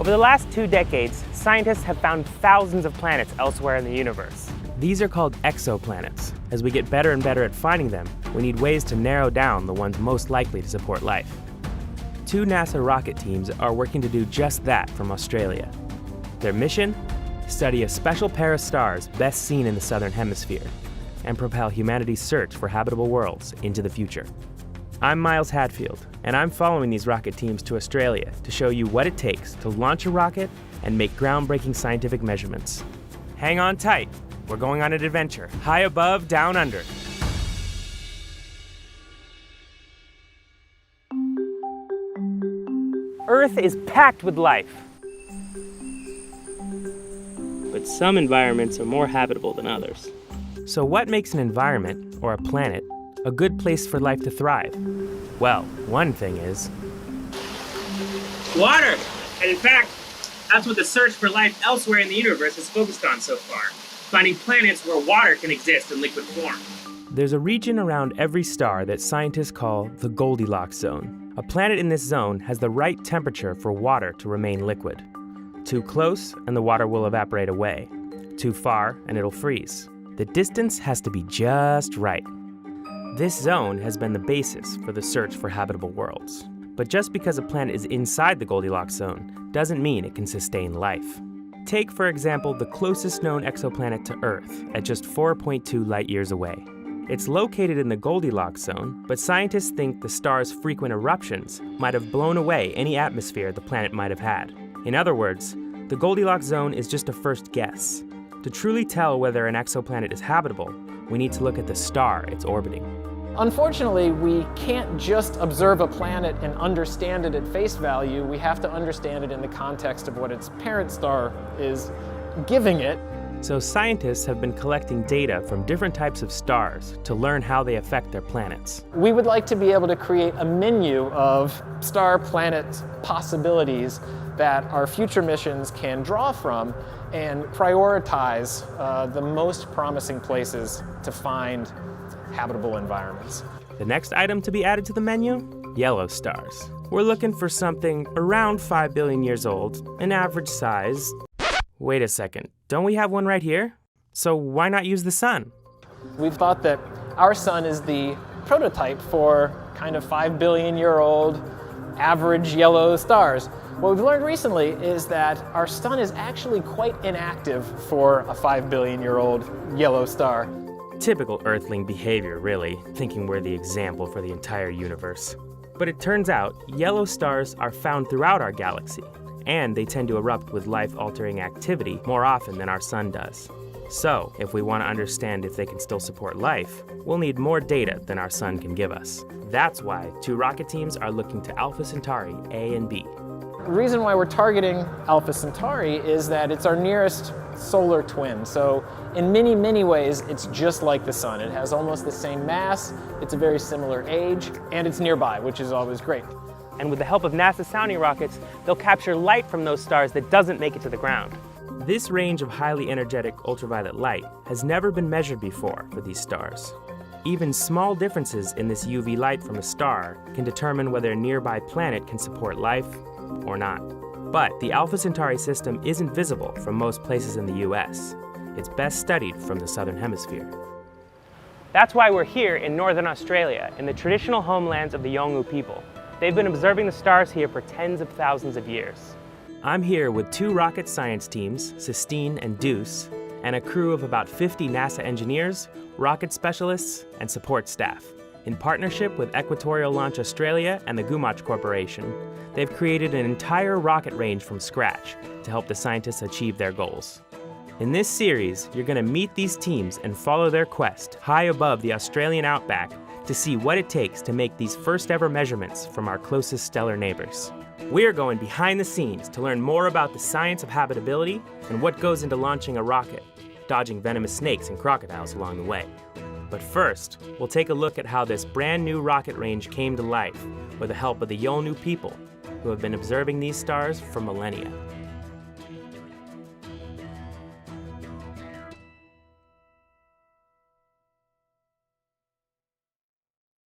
Over the last 2 decades, scientists have found thousands of planets elsewhere in the universe. These are called exoplanets. As we get better and better at finding them, we need ways to narrow down the ones most likely to support life. 2 NASA rocket teams are working to do just that from Australia. Their mission? Study a special pair of stars best seen in the southern hemisphere and propel humanity's search for habitable worlds into the future. I'm Miles Hadfield, and I'm following these rocket teams to Australia to show you what it takes to launch a rocket and make groundbreaking scientific measurements. Hang on tight. We're going on an adventure, high above, down under. Earth is packed with life. But some environments are more habitable than others. So what makes an environment, or a planet, a good place for life to thrive? Well, one thing is water! And in fact, that's what the search for life elsewhere in the universe has focused on so far. Finding planets where water can exist in liquid form. There's a region around every star that scientists call the Goldilocks zone. A planet in this zone has the right temperature for water to remain liquid. Too close, and the water will evaporate away. Too far, and it'll freeze. The distance has to be just right. This zone has been the basis for the search for habitable worlds. But just because a planet is inside the Goldilocks zone doesn't mean it can sustain life. Take, for example, the closest known exoplanet to Earth at just 4.2 light years away. It's located in the Goldilocks zone, but scientists think the star's frequent eruptions might have blown away any atmosphere the planet might have had. In other words, the Goldilocks zone is just a first guess. To truly tell whether an exoplanet is habitable, we need to look at the star it's orbiting. Unfortunately, we can't just observe a planet and understand it at face value. We have to understand it in the context of what its parent star is giving it. So scientists have been collecting data from different types of stars to learn how they affect their planets. We would like to be able to create a menu of star-planet possibilities that our future missions can draw from and prioritize the most promising places to find habitable environments. The next item to be added to the menu? Yellow stars. We're looking for something around 5 billion years old, an average size. Wait a second, don't we have one right here? So why not use the sun? We've thought that our sun is the prototype for kind of 5 billion year old average yellow stars. What we've learned recently is that our sun is actually quite inactive for a 5 billion year old yellow star. Typical Earthling behavior, really, thinking we're the example for the entire universe. But it turns out, yellow stars are found throughout our galaxy, and they tend to erupt with life-altering activity more often than our sun does. So, if we want to understand if they can still support life, we'll need more data than our sun can give us. That's why 2 rocket teams are looking to Alpha Centauri A and B. The reason why we're targeting Alpha Centauri is that it's our nearest solar twin. So in many, many ways, it's just like the sun. It has almost the same mass, it's a very similar age, and it's nearby, which is always great. And with the help of NASA sounding rockets, they'll capture light from those stars that doesn't make it to the ground. This range of highly energetic ultraviolet light has never been measured before for these stars. Even small differences in this UV light from a star can determine whether a nearby planet can support life or not. But the Alpha Centauri system isn't visible from most places in the US. It's best studied from the southern hemisphere. That's why we're here in northern Australia, in the traditional homelands of the Yolngu people. They've been observing the stars here for tens of thousands of years. I'm here with 2 rocket science teams, Sistine and Deuce, and a crew of about 50 NASA engineers, rocket specialists, and support staff. In partnership with Equatorial Launch Australia and the Gumatch Corporation, they've created an entire rocket range from scratch to help the scientists achieve their goals. In this series, you're going to meet these teams and follow their quest high above the Australian outback to see what it takes to make these first ever measurements from our closest stellar neighbors. We're going behind the scenes to learn more about the science of habitability and what goes into launching a rocket, dodging venomous snakes and crocodiles along the way. But first, we'll take a look at how this brand new rocket range came to life with the help of the Yolngu people, who have been observing these stars for millennia.